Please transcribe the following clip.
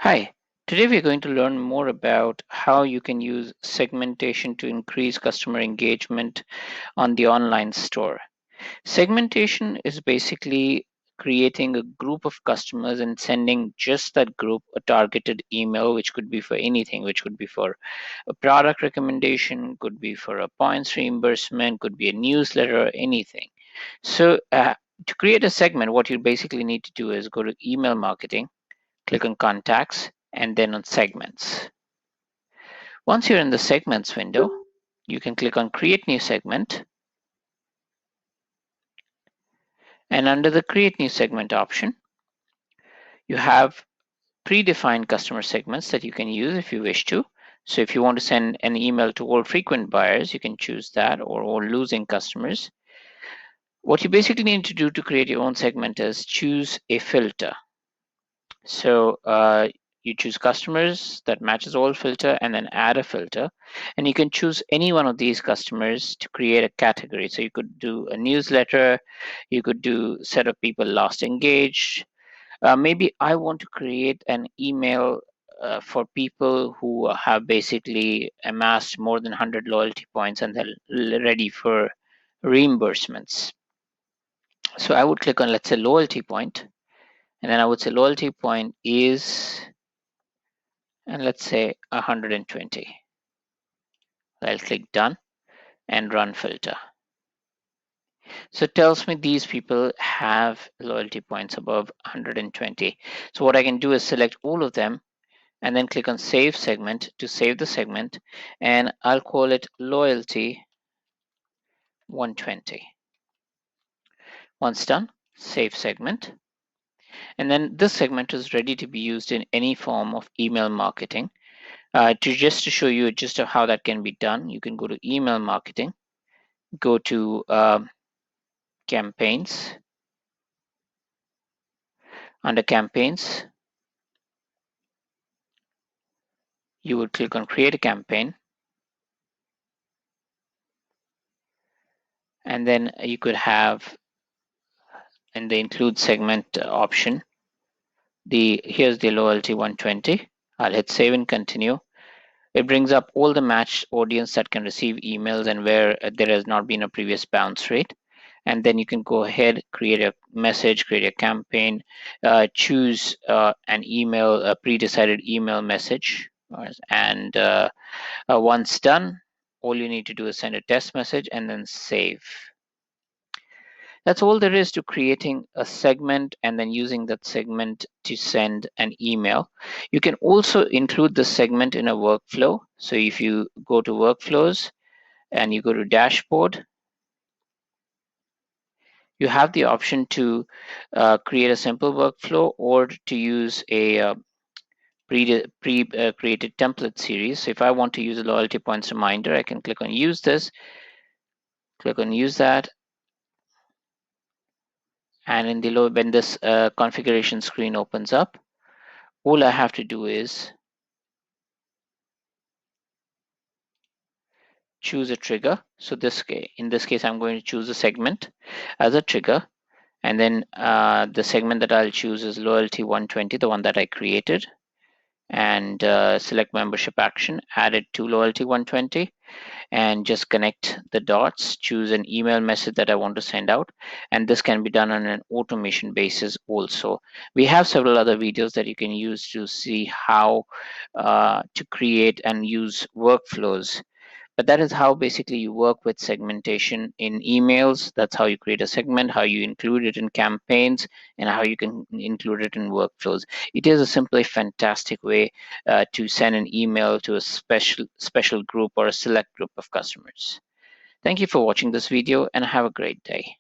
Hi, today we're going to learn more about how you can use segmentation to increase customer engagement on the online store. Segmentation is basically creating a group of customers and sending just that group a targeted email, which could be for anything, which could be for a product recommendation, could be for a points reimbursement, could be a newsletter, anything. So, to create a segment, what you basically need to do is go to email marketing, click on contacts, and then on segments. Once you're in the segments window, you can click on create new segment, and under the create new segment option, you have predefined customer segments that you can use if you wish to. So if you want to send an email to all frequent buyers, you can choose that, or all losing customers. What you basically need to do to create your own segment is choose a filter. So you choose customers that matches all filter and then add a filter. And you can choose any one of these customers to create a category. So you could do a newsletter, you could do set of people last engaged. Maybe I want to create an email for people who have basically amassed more than 100 loyalty points and they're ready for reimbursements. So I would click on, let's say, loyalty point, and then I would say loyalty point is, and let's say 120. I'll click done and run filter. So it tells me these people have loyalty points above 120. So what I can do is select all of them and then click on save segment to save the segment, and I'll call it loyalty 120. Once done, save segment. And then this segment is ready to be used in any form of email marketing. To show you just how that can be done, you can go to email marketing, go to campaigns. Under campaigns, you would click on create a campaign, and then you could have in the include segment option, here's the loyalty 120. I'll hit save and continue. It brings up all the matched audience that can receive emails and where there has not been a previous bounce rate. And then you can go ahead, create a message, create a campaign, choose an email, a pre-decided email message. And once done, all you need to do is send a test message and then save. That's all there is to creating a segment and then using that segment to send an email. You can also include the segment in a workflow. So if you go to workflows and you go to dashboard, you have the option to create a simple workflow or to use a pre-created template series. So if I want to use a loyalty points reminder, I can click on use this, click on use that, and in the low, when this configuration screen opens up, all I have to do is choose a trigger. So in this case, I'm going to choose a segment as a trigger, and then the segment that I'll choose is loyalty 120, the one that I created, and select membership action, add it to loyalty 120, and just connect the dots, choose an email message that I want to send out, and this can be done on an automation basis also. We have several other videos that you can use to see how to create and use workflows. But that is how basically you work with segmentation in emails. That's how you create a segment, how you include it in campaigns, and how you can include it in workflows. It is a simply fantastic way to send an email to a special group or a select group of customers. Thank you for watching this video and have a great day.